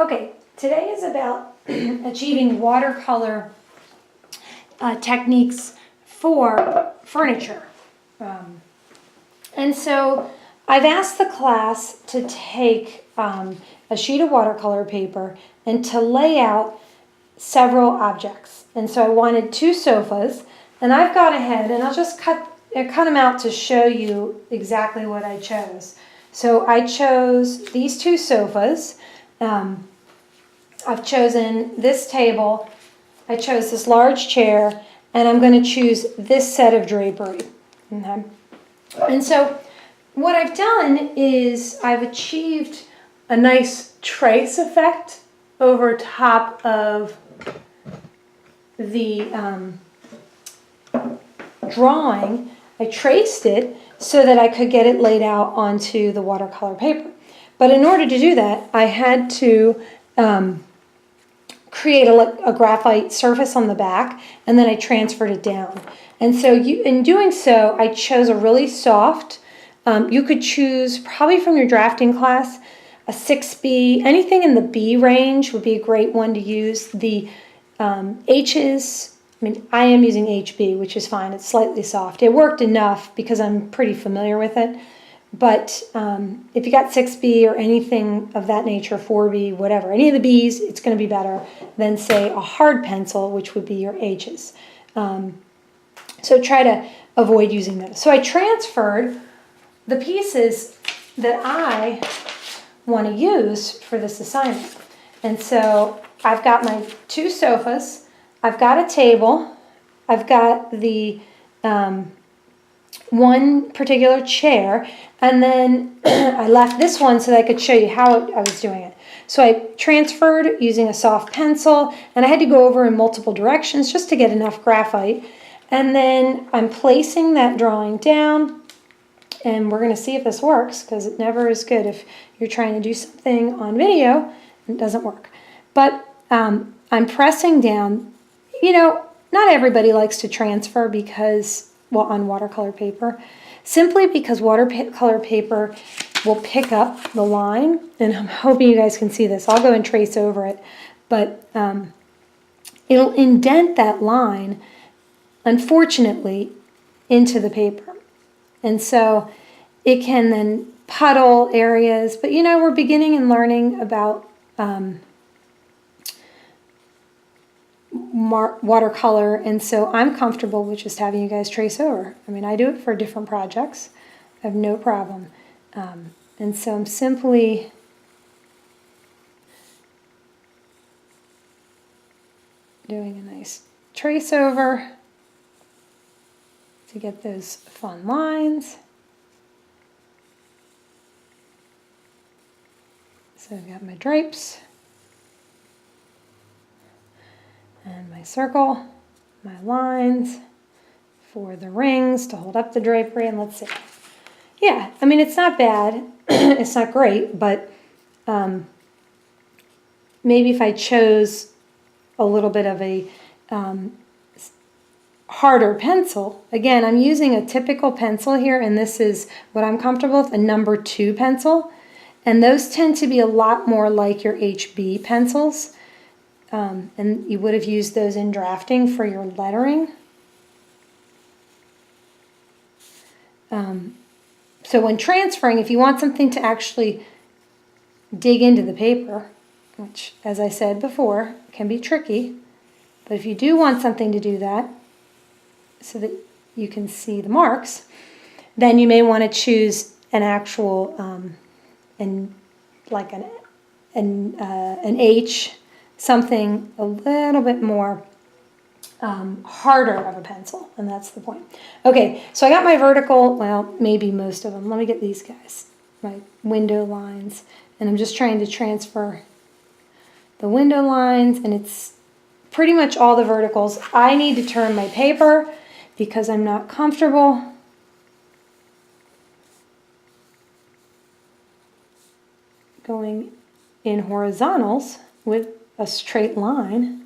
Okay, today is about achieving watercolor techniques for furniture. And so I've asked the class to take a sheet of watercolor paper and to lay out several objects. And so I wanted 2 sofas, and I've gone ahead and I'll just cut them out to show you exactly what I chose. So I chose these 2 sofas. I've chosen this table, I chose this large chair, and I'm going to choose this set of drapery. Okay. And so what I've done is I've achieved a nice trace effect over top of the drawing. I traced it so that I could get it laid out onto the watercolor paper. But in order to do that, I had to create a graphite surface on the back, and then I transferred it down. And so in doing so, I chose a really soft, you could choose probably from your drafting class, a 6B, anything in the B range would be a great one to use. The H's, I mean, I am using HB, which is fine, it's slightly soft. It worked enough because I'm pretty familiar with it. But if you got 6B or anything of that nature, 4B, whatever, any of the B's, it's going to be better than, say, a hard pencil, which would be your H's. So try to avoid using those. So I transferred the pieces that I want to use for this assignment. And so I've got my 2 sofas, I've got a table, I've got the one particular chair, and then I left this one so that I could show you how I was doing it. So I transferred using a soft pencil, and I had to go over in multiple directions just to get enough graphite. And then I'm placing that drawing down, and we're going to see if this works, because it never is good if you're trying to do something on video and it doesn't work. But I'm pressing down. You know, not everybody likes to transfer because, well, on watercolor paper, simply because watercolor paper will pick up the line, and I'm hoping you guys can see this. I'll go and trace over it, but it'll indent that line, unfortunately, into the paper. And so it can then puddle areas, but you know, we're beginning and learning about watercolor, and so I'm comfortable with just having you guys trace over. I mean, I do it for different projects. I have no problem. And so I'm simply doing a nice trace over to get those fun lines. So I've got my drapes and my circle, my lines for the rings to hold up the drapery, and let's see. Yeah, I mean, it's not bad. It's not great, but maybe if I chose a little bit of a harder pencil, again, I'm using a typical pencil here, and this is what I'm comfortable with, a number 2 pencil, and those tend to be a lot more like your HB pencils. And you would have used those in drafting for your lettering. So when transferring, if you want something to actually dig into the paper, which, as I said before, can be tricky, but if you do want something to do that so that you can see the marks, then you may want to choose an actual, like an H, something a little bit more harder of a pencil, and that's the point. Okay, so I got my vertical, well, maybe most of them. Let me get these guys, my window lines, and I'm just trying to transfer the window lines, and it's pretty much all the verticals. I need to turn my paper because I'm not comfortable going in horizontals with a straight line.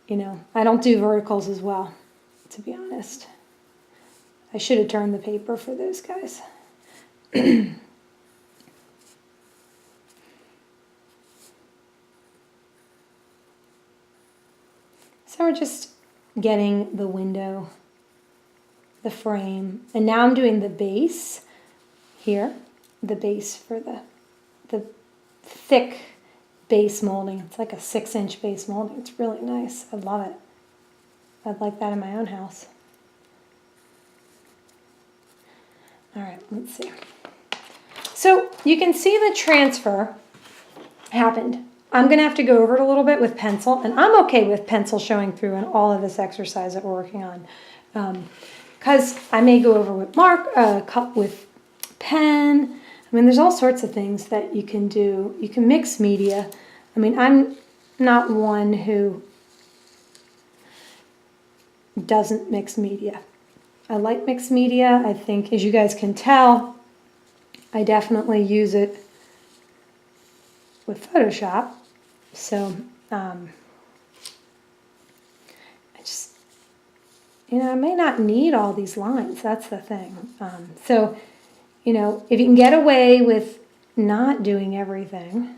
You know, I don't do verticals as well, to be honest. I should have turned the paper for those guys. So we're just getting the window, the frame, and now I'm doing the base here, the base for the thick base molding. It's like a 6-inch base molding. It's really nice. I love it. I'd like that in my own house. All right, let's see. So you can see the transfer happened. I'm going to have to go over it a little bit with pencil, and I'm okay with pencil showing through in all of this exercise that we're working on. Because I may go over with with pen. I mean, there's all sorts of things that you can do. You can mix media. I mean, I'm not one who doesn't mix media. I like mixed media. I think, as you guys can tell, I definitely use it with Photoshop. So, I just, I may not need all these lines. That's the thing. So, if you can get away with not doing everything,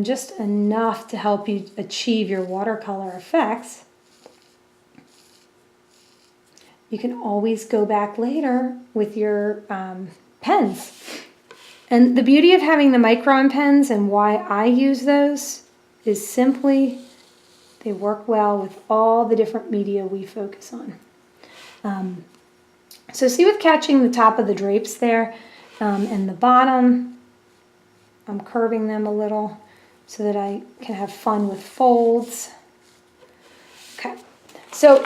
just enough to help you achieve your watercolor effects, you can always go back later with your pens. And the beauty of having the micron pens and why I use those is simply they work well with all the different media we focus on. So see with catching the top of the drapes there and the bottom, I'm curving them a little so that I can have fun with folds. Okay, so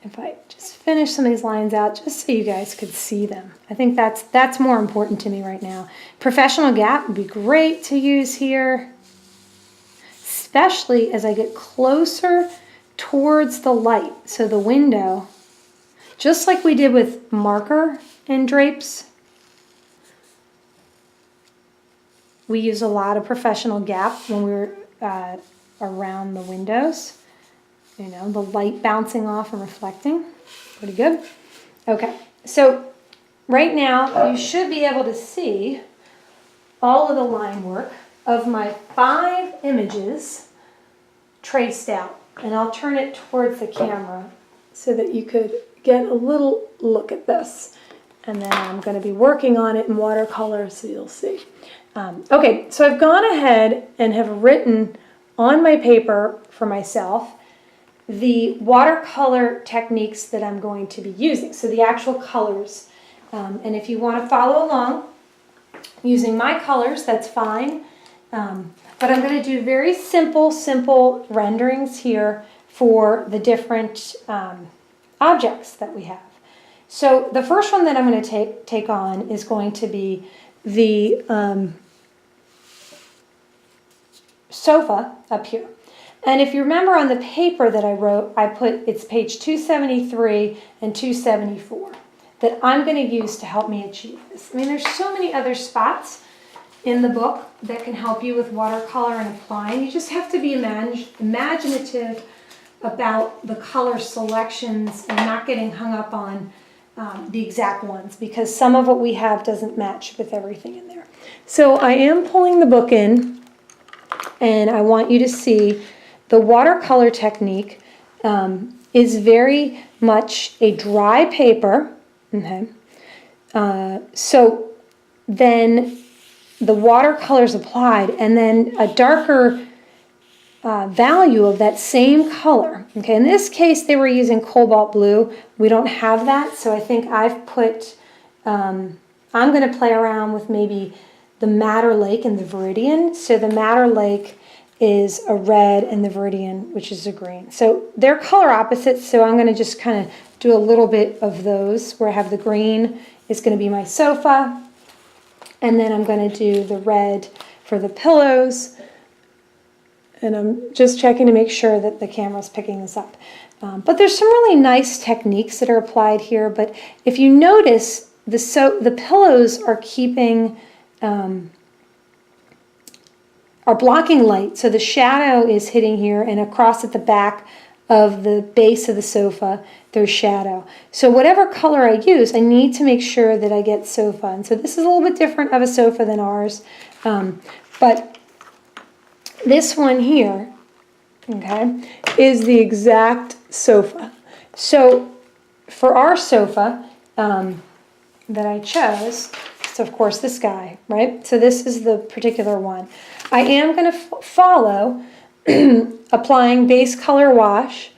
if I just finish some of these lines out just so you guys could see them. I think that's more important to me right now. Professional gap would be great to use here, especially as I get closer towards the light. So the window, just like we did with marker and drapes, we use a lot of professional gap when we were around the windows. The light bouncing off and reflecting. Pretty good. Okay, so right now you should be able to see all of the line work of my 5 images traced out. And I'll turn it towards the camera so that you could get a little look at this. And then I'm going to be working on it in watercolor, so you'll see. Okay, so I've gone ahead and have written on my paper for myself the watercolor techniques that I'm going to be using, so the actual colors. And if you want to follow along using my colors, that's fine. But I'm going to do very simple renderings here for the different objects that we have. So the first one that I'm going to take on is going to be the sofa up here. And if you remember on the paper that I wrote, I put it's page 273 and 274 that I'm going to use to help me achieve this. I mean, there's so many other spots in the book that can help you with watercolor and applying. You just have to be imaginative about the color selections and not getting hung up on the exact ones, because some of what we have doesn't match with everything in there. So I am pulling the book in, and I want you to see the watercolor technique is very much a dry paper. Okay, so then the watercolor is applied, and then a darker value of that same color. Okay, in this case they were using cobalt blue. We don't have that, so I think I've put, I'm going to play around with maybe the Madder Lake and the Viridian. So the Madder Lake is a red and the Viridian, which is a green. So they're color opposites, so I'm going to just kind of do a little bit of those where I have the green is going to be my sofa, and then I'm going to do the red for the pillows. And I'm just checking to make sure that the camera's picking this up. But there's some really nice techniques that are applied here. But if you notice, the pillows are keeping, are blocking light. So the shadow is hitting here, and across at the back of the base of the sofa, there's shadow. So whatever color I use, I need to make sure that I get sofa. And so this is a little bit different of a sofa than ours. But This one here, okay, is the exact sofa. So for our sofa that I chose, it's of course this guy, right? So this is the particular one. I am going to follow applying base color wash,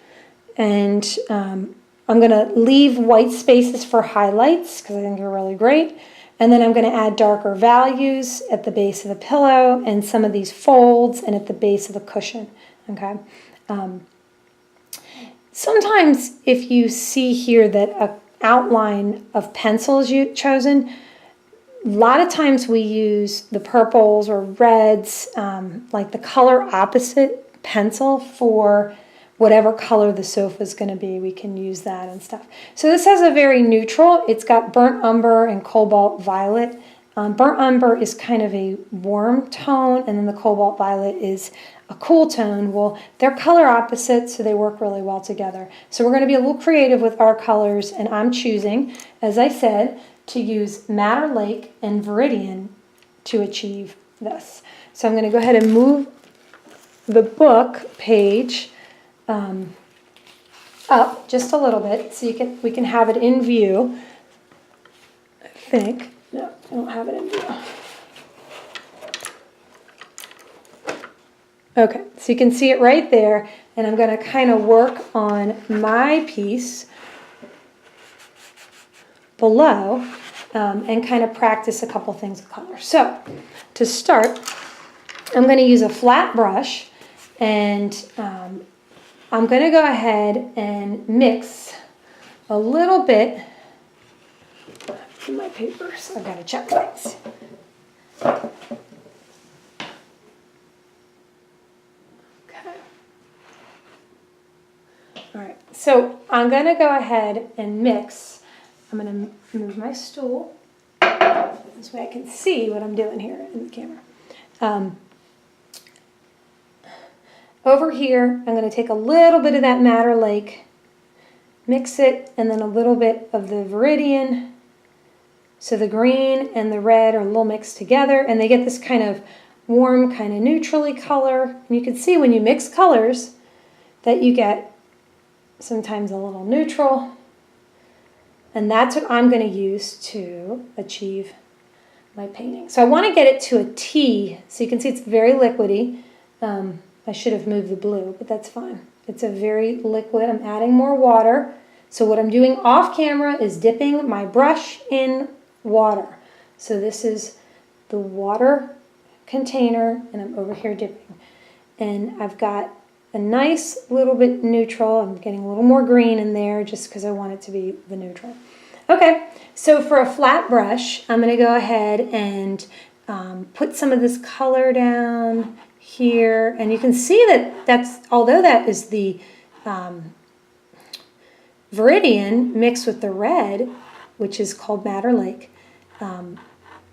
and I'm going to leave white spaces for highlights because I think they're really great. And then I'm going to add darker values at the base of the pillow and some of these folds and at the base of the cushion, okay? Sometimes if you see here that an outline of pencils you've chosen, a lot of times we use the purples or reds, like the color opposite pencil for whatever color the sofa is going to be. We can use that and stuff. So this has a very neutral. It's got burnt umber and cobalt violet. Burnt umber is kind of a warm tone, and then the cobalt violet is a cool tone. Well, they're color opposites, so they work really well together. So we're going to be a little creative with our colors, and I'm choosing, as I said, to use Madder Lake and Viridian to achieve this. So I'm going to go ahead and move the book page up just a little bit so we can have it in view. I think. No, I don't have it in view. Okay, so you can see it right there, and I'm going to kind of work on my piece below and kind of practice a couple things with color. So to start, I'm going to use a flat brush, and I'm going to go ahead and mix a little bit in my papers. I've got to check things. Okay. All right. So I'm going to go ahead and mix. I'm going to move my stool. This way I can see what I'm doing here in the camera. Over here, I'm going to take a little bit of that Madder Lake, mix it, and then a little bit of the Viridian. So the green and the red are a little mixed together, and they get this kind of warm, kind of neutrally color. And you can see when you mix colors that you get sometimes a little neutral. And that's what I'm going to use to achieve my painting. So I want to get it to a T, so you can see it's very liquidy. I should have moved the blue, but that's fine. It's a very liquid. I'm adding more water. So what I'm doing off camera is dipping my brush in water. So this is the water container, and I'm over here dipping. And I've got a nice little bit neutral. I'm getting a little more green in there just because I want it to be the neutral. Okay, so for a flat brush, I'm going to go ahead and put some of this color down here, and you can see that although that is the Viridian mixed with the red, which is called Madder Lake,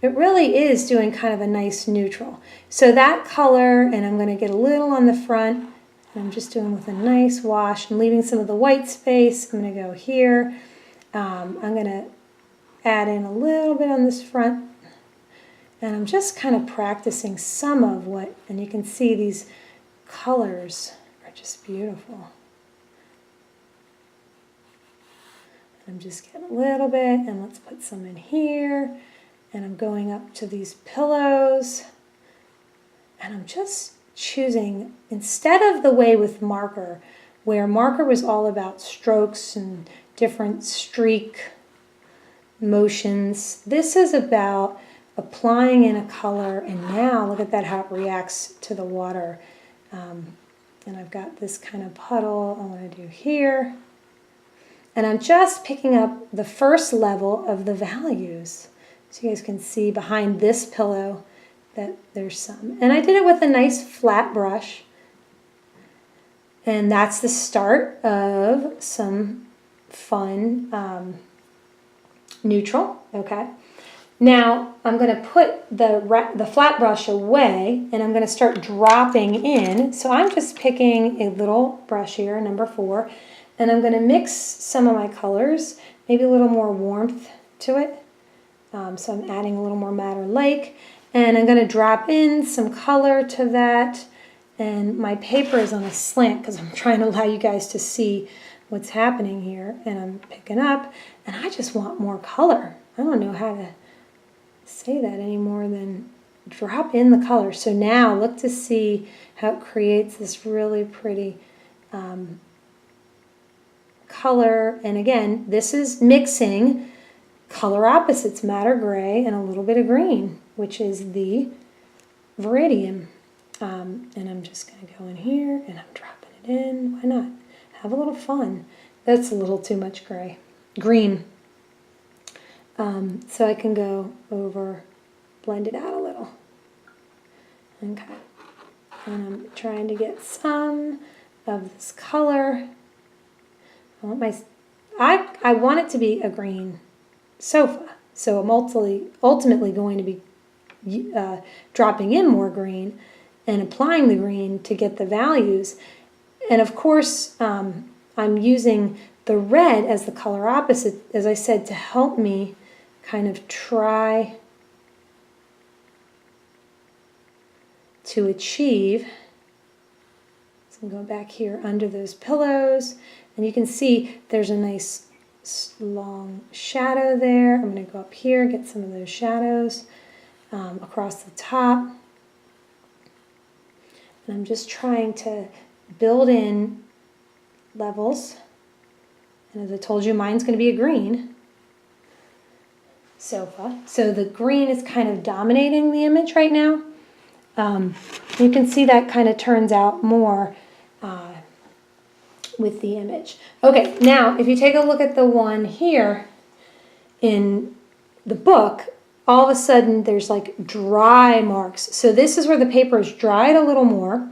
it really is doing kind of a nice neutral. So that color, and I'm going to get a little on the front, and I'm just doing with a nice wash and leaving some of the white space. I'm going to go here. I'm going to add in a little bit on this front. And I'm just kind of practicing some of what, and you can see these colors are just beautiful. I'm just getting a little bit, and let's put some in here. And I'm going up to these pillows. And I'm just choosing, instead of the way with marker, where marker was all about strokes and different streak motions, this is about applying in a color, and now look at that, how it reacts to the water. And I've got this kind of puddle I want to do here. And I'm just picking up the first level of the values. So you guys can see behind this pillow that there's some. And I did it with a nice flat brush. And that's the start of some fun neutral, okay? Now, I'm going to put the flat brush away, and I'm going to start dropping in. So I'm just picking a little brush here, number 4, and I'm going to mix some of my colors, maybe a little more warmth to it. So I'm adding a little more Madder Lake, and I'm going to drop in some color to that, And my paper is on a slant because I'm trying to allow you guys to see what's happening here. And I'm picking up, and I just want more color. I don't know how to say that any more than drop in the color. So now look to see how it creates this really pretty color. And again, this is mixing color opposites, madder gray and a little bit of green, which is the Viridian. And I'm just going to go in here and I'm dropping it in. Why not? Have a little fun. That's a little too much green. So I can go over, blend it out a little. Okay. And I'm trying to get some of this color. I want it to be a green sofa. So I'm ultimately going to be dropping in more green and applying the green to get the values. And of course, I'm using the red as the color opposite, as I said, to help me kind of try to achieve. So I'm going back here under those pillows, and you can see there's a nice long shadow there. I'm going to go up here, get some of those shadows across the top. And I'm just trying to build in levels. And as I told you, mine's going to be a green sofa. So the green is kind of dominating the image right now. You can see that kind of turns out more with the image. Okay, now if you take a look at the one here in the book, all of a sudden there's like dry marks. So this is where the paper is dried a little more.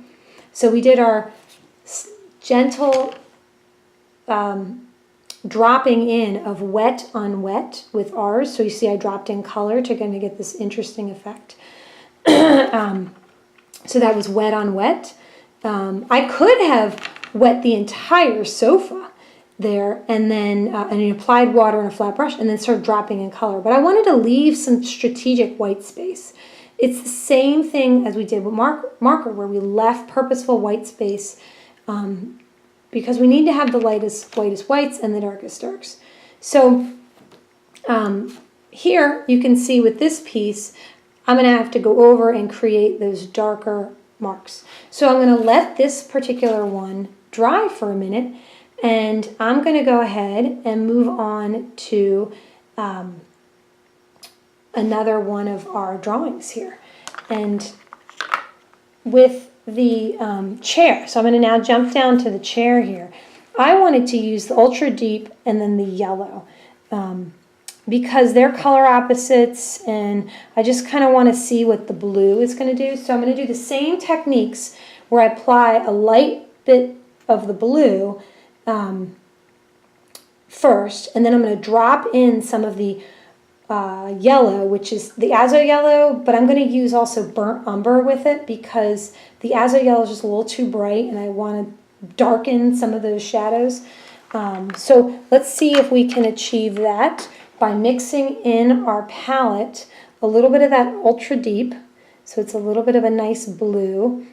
So we did our gentle dropping in of wet on wet with ours. So you see I dropped in color to kind of get this interesting effect. So that was wet on wet. I could have wet the entire sofa there and then and applied water on a flat brush and then started dropping in color. But I wanted to leave some strategic white space. It's the same thing as we did with marker where we left purposeful white space because we need to have the lightest whites and the darkest darks. So here you can see with this piece, I'm going to have to go over and create those darker marks. So I'm going to let this particular one dry for a minute, and I'm going to go ahead and move on to another one of our drawings here. And with the chair, so I'm going to now jump down to the chair here. I wanted to use the ultra deep and then the yellow because they're color opposites, and I just kind of want to see what the blue is going to do. So I'm going to do the same techniques where I apply a light bit of the blue first, and then I'm going to drop in some of the yellow, which is the azo yellow, but I'm going to use also burnt umber with it because the azo yellow is just a little too bright and I want to darken some of those shadows. So let's see if we can achieve that by mixing in our palette a little bit of that ultra deep, so it's a little bit of a nice blue.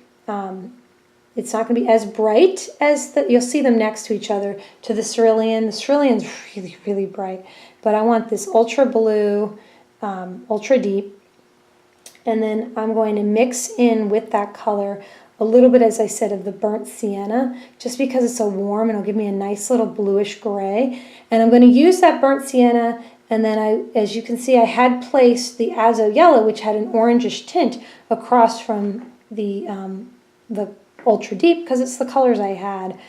It's not going to be as bright as you'll see them next to each other, to the cerulean. The cerulean's really, really bright, but I want this ultra blue, ultra deep, and then I'm going to mix in with that color a little bit, as I said, of the burnt sienna, just because it's so warm and it'll give me a nice little bluish gray. And I'm going to use that burnt sienna, and then as you can see, I had placed the azo yellow, which had an orangish tint, across from the ultra deep because it's the colors I had.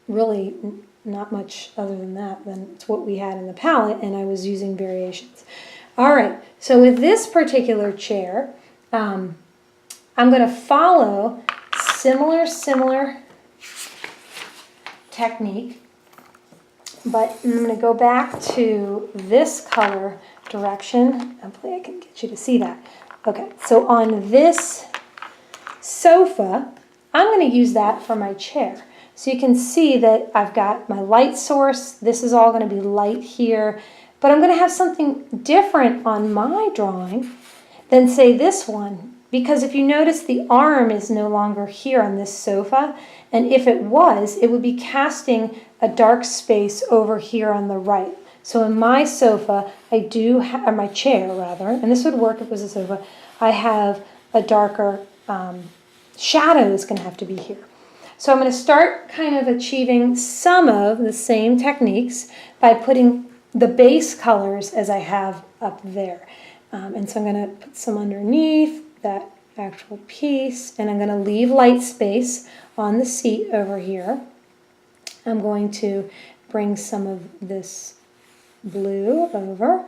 Really not much other than that, than it's what we had in the palette, and I was using variations. All right, so with this particular chair, I'm going to follow similar technique, but I'm going to go back to this color direction. Hopefully I can get you to see that. Okay, so on this sofa, I'm going to use that for my chair. So you can see that I've got my light source. This is all going to be light here, but I'm going to have something different on my drawing than say this one, because if you notice the arm is no longer here on this sofa, and if it was, it would be casting a dark space over here on the right. So in my sofa, I do have, or my chair rather, and this would work if it was a sofa, I have a darker shadow is going to have to be here. So I'm going to start kind of achieving some of the same techniques by putting the base colors as I have up there. And so I'm going to put some underneath that actual piece, and I'm going to leave light space on the seat over here. I'm going to bring some of this blue over,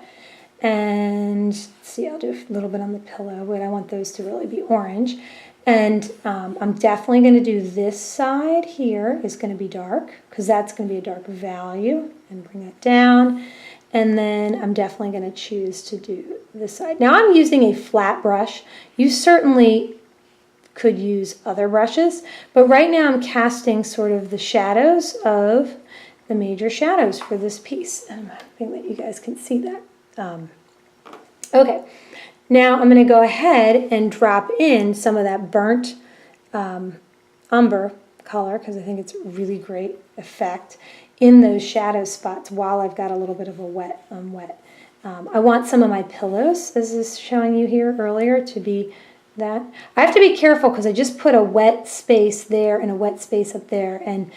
and see, I'll do a little bit on the pillow, but I want those to really be orange. And I'm definitely going to do this side here is going to be dark, because that's going to be a dark value, and bring that down. And then I'm definitely going to choose to do this side. Now I'm using a flat brush. You certainly could use other brushes, but right now I'm casting sort of the shadows of the major shadows for this piece. I'm hoping that you guys can see that. Okay, now I'm going to go ahead and drop in some of that burnt umber color, because I think it's a really great effect in those shadow spots while I've got a little bit of a wet on wet. I want some of my pillows, as is showing you here earlier, to be that. I have to be careful because I just put a wet space there and a wet space up there, and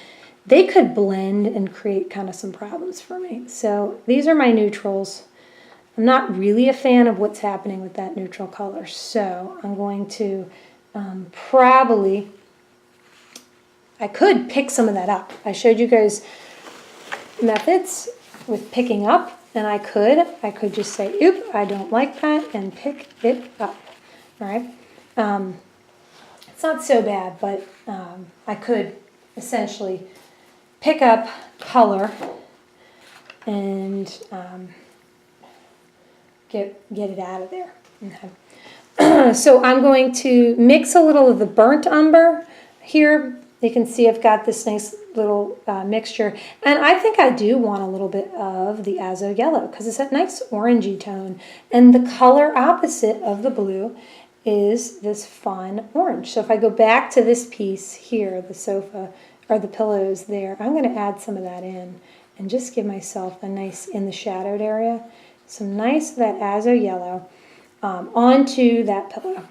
they could blend and create kind of some problems for me. So these are my neutrals. I'm not really a fan of what's happening with that neutral color, so I'm going to probably, I could pick some of that up. I showed you guys methods with picking up, and I could just say, oop, I don't like that, and pick it up, all right? It's not so bad, but I could essentially pick up color and get it out of there. Okay. So I'm going to mix a little of the burnt umber here. You can see I've got this nice little mixture, and I think I do want a little bit of the azo yellow because it's a nice orangey tone, and the color opposite of the blue is this fun orange. So if I go back to this piece here, the sofa or the pillows there, I'm going to add some of that in and just give myself a nice, in the shadowed area, some nice of that azo yellow onto that pillow.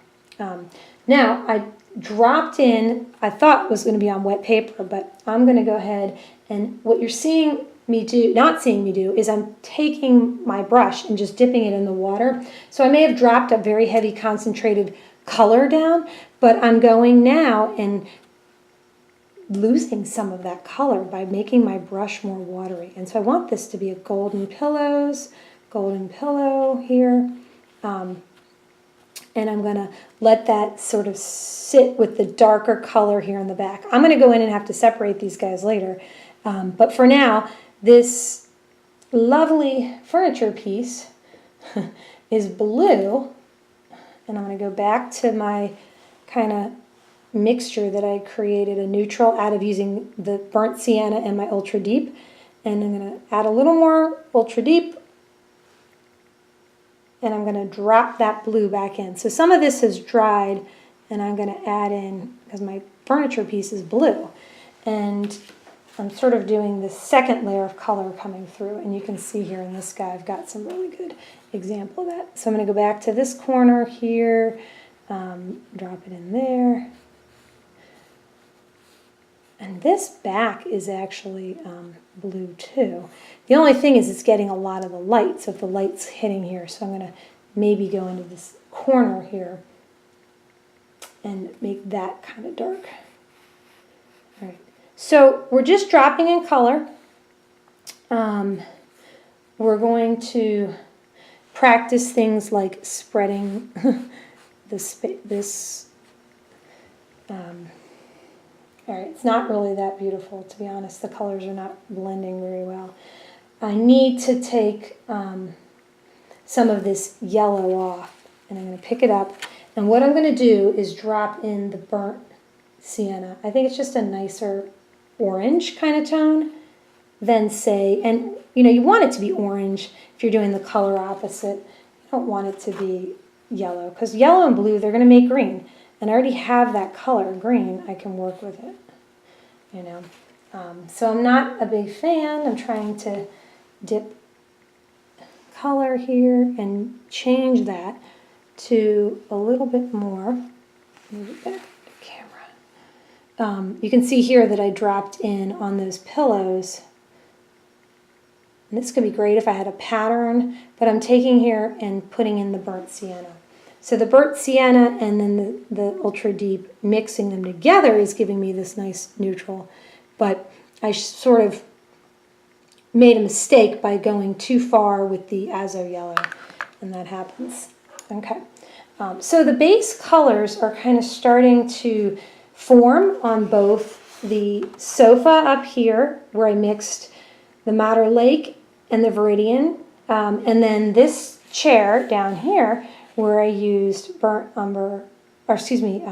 Now I dropped in, I thought it was going to be on wet paper, but I'm going to go ahead, and what you're seeing me do, not seeing me do, is I'm taking my brush and just dipping it in the water. So I may have dropped a very heavy concentrated color down, but I'm going now and losing some of that color by making my brush more watery. And so I want this to be a golden pillow here. And I'm going to let that sort of sit with the darker color here in the back. I'm going to go in and have to separate these guys later. But for now, this lovely furniture piece is blue. And I'm going to go back to my kind of mixture that I created, a neutral out of using the burnt sienna and my ultra deep. And I'm going to add a little more ultra deep. And I'm going to drop that blue back in. So some of this has dried, and I'm going to add in, because my furniture piece is blue. And I'm sort of doing this second layer of color coming through. And you can see here in this guy, I've got some really good example of that. So I'm going to go back to this corner here, drop it in there. And this back is actually blue too. The only thing is it's getting a lot of the light, so if the light's hitting here, so I'm going to maybe go into this corner here and make that kind of dark. All right, so we're just dropping in color. We're going to practice things like spreading this. All right, it's not really that beautiful, to be honest. The colors are not blending very well. I need to take some of this yellow off, and I'm going to pick it up. And what I'm going to do is drop in the burnt sienna. I think it's just a nicer orange kind of tone than, say, and you know, you want it to be orange if you're doing the color opposite. You don't want it to be yellow, because yellow and blue, they're going to make green. And I already have that color, green. I can work with it, you know. So I'm not a big fan. I'm trying to dip color here and change that to a little bit more. Move it back to the camera. You can see here that I dropped in on those pillows. And this could be great if I had a pattern, but I'm taking here and putting in the burnt sienna. So the burnt sienna and then the ultra deep, mixing them together is giving me this nice neutral. But I sort of made a mistake by going too far with the azo yellow, and that happens. Okay, so the base colors are kind of starting to form on both the sofa up here, where I mixed the Madder Lake and the Viridian, and then this chair down here, where I used burnt umber, or excuse me,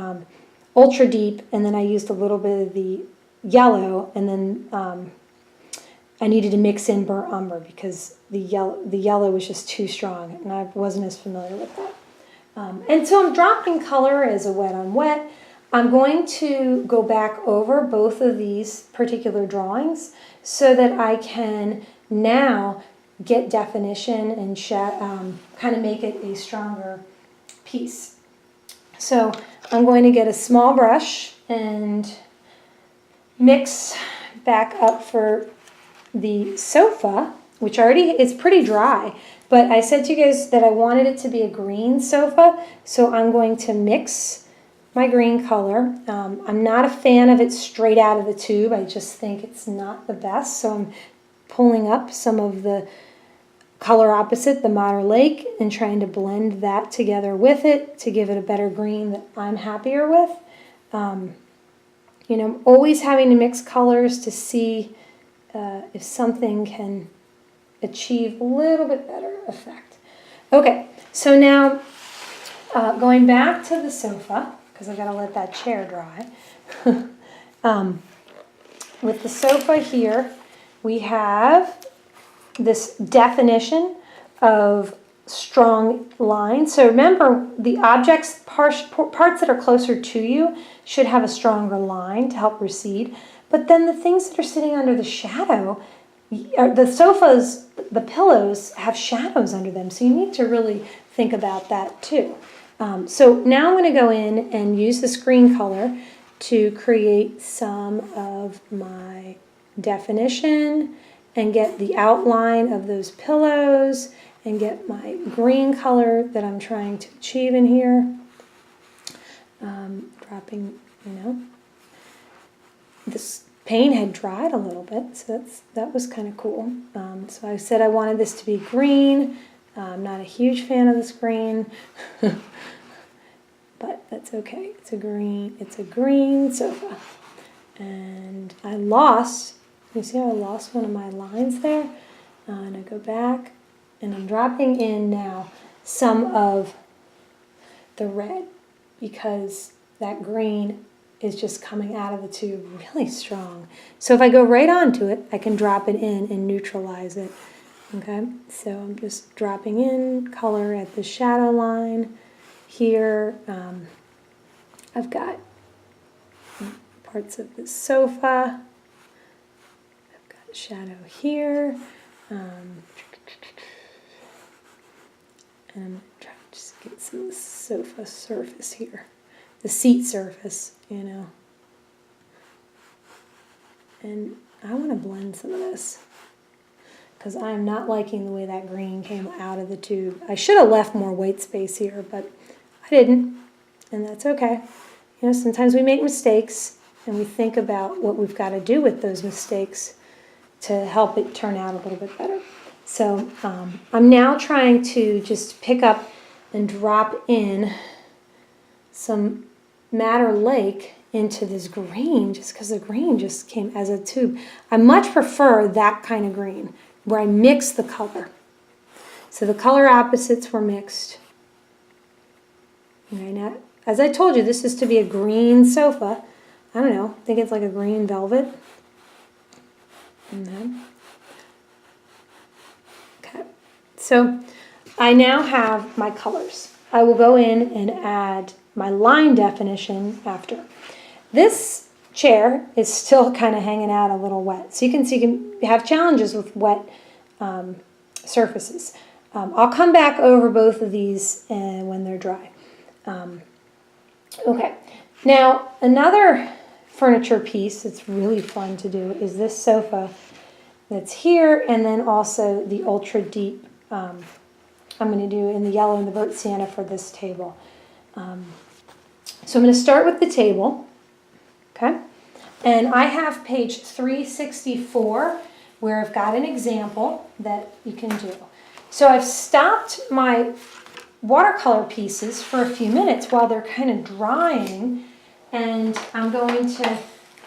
ultra deep, and then I used a little bit of the yellow, and then I needed to mix in burnt umber because the yellow was just too strong, and I wasn't as familiar with that. And so I'm dropping color as a wet on wet. I'm going to go back over both of these particular drawings so that I can now get definition and kind of make it a stronger piece. So I'm going to get a small brush and mix back up for the sofa, which already is pretty dry, but I said to you guys that I wanted it to be a green sofa, so I'm going to mix my green color. I'm not a fan of it straight out of the tube. I just think it's not the best, so I'm pulling up some of the color opposite, the Madder Lake, and trying to blend that together with it to give it a better green that I'm happier with. You know, always having to mix colors to see if something can achieve a little bit better effect. Okay, so now going back to the sofa, because I got to let that chair dry. With the sofa here, we have this definition of strong lines. So remember, the objects, parts that are closer to you should have a stronger line to help recede. But then the things that are sitting under the shadow, the sofas, the pillows have shadows under them. So you need to really think about that too. So now I'm going to go in and use this green color to create some of my definition and get the outline of those pillows and get my green color that I'm trying to achieve in here. Dropping, you know, this paint had dried a little bit, so that was kind of cool. So I said I wanted this to be green. I'm not a huge fan of this green, but that's okay. It's a green sofa. And I lost, you see how I lost one of my lines there? And I go back, and I'm dropping in now some of the red because that green is just coming out of the tube really strong. So if I go right onto it, I can drop it in and neutralize it. Okay, so I'm just dropping in color at the shadow line here. I've got parts of the sofa. I've got shadow here. And I'm trying to just get some of the sofa surface here. The seat surface, you know. And I want to blend some of this because I'm not liking the way that green came out of the tube. I should have left more white space here, but I didn't, and that's okay. You know, sometimes we make mistakes and we think about what we've got to do with those mistakes to help it turn out a little bit better. So I'm now trying to just pick up and drop in some Madder Lake into this green just because the green just came as a tube. I much prefer that kind of green where I mix the color. So the color opposites were mixed. Okay, now, as I told you, this is to be a green sofa. I don't know, I think it's like a green velvet. Okay, so I now have my colors. I will go in and add my line definition after. This chair is still kind of hanging out a little wet. So you can have challenges with wet surfaces. I'll come back over both of these when they're dry. Okay, now another furniture piece that's really fun to do is this sofa that's here, and then also the ultra deep I'm going to do in the yellow and the burnt sienna for this table. So I'm going to start with the table, okay? And I have page 364 where I've got an example that you can do. So I've stopped my watercolor pieces for a few minutes while they're kind of drying, and I'm going to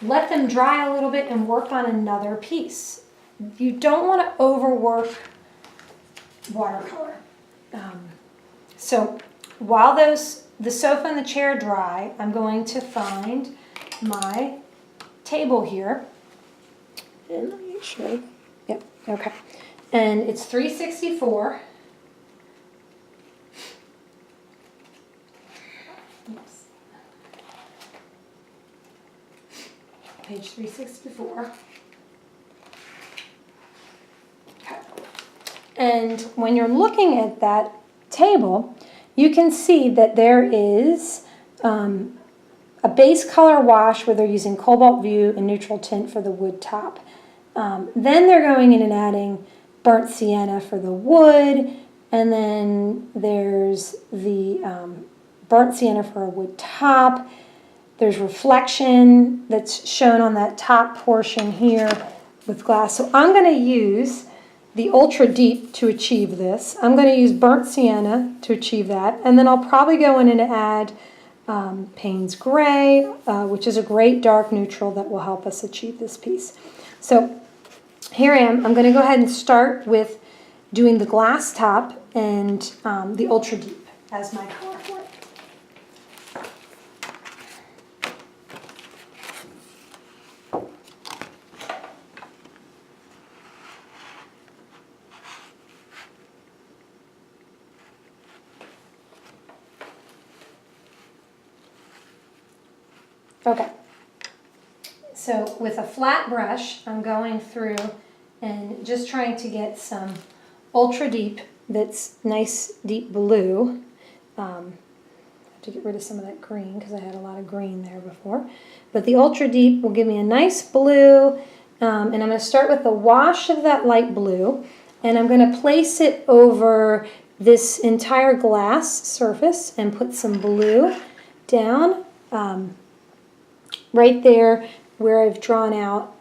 let them dry a little bit and work on another piece. You don't want to overwork watercolor. So while the sofa and the chair dry, I'm going to find my table here. And let me make sure. Yep, okay. And it's 364. Oops. Page 364. Okay. And when you're looking at that table, you can see that there is a base color wash where they're using cobalt view and neutral tint for the wood top. Then they're going in and adding burnt sienna for the wood, and then there's the burnt sienna for a wood top. There's reflection that's shown on that top portion here with glass. So I'm going to use the ultra deep to achieve this. I'm going to use burnt sienna to achieve that, and then I'll probably go in and add Payne's Gray, which is a great dark neutral that will help us achieve this piece. So here I am. I'm going to go ahead and start with doing the glass top and the ultra deep as my color for it. Okay, so with a flat brush, I'm going through and just trying to get some ultra deep that's nice deep blue. I have to get rid of some of that green because I had a lot of green there before. But the ultra deep will give me a nice blue, and I'm going to start with the wash of that light blue, and I'm going to place it over this entire glass surface and put some blue down. Right there where I've drawn out,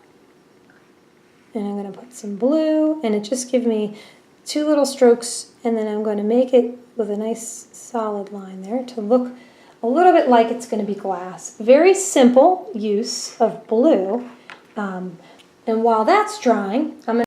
and I'm going to put some blue, and it just gives me two little strokes, and then I'm going to make it with a nice solid line there to look a little bit like it's going to be glass. Very simple use of blue, and while that's drying, I'm going to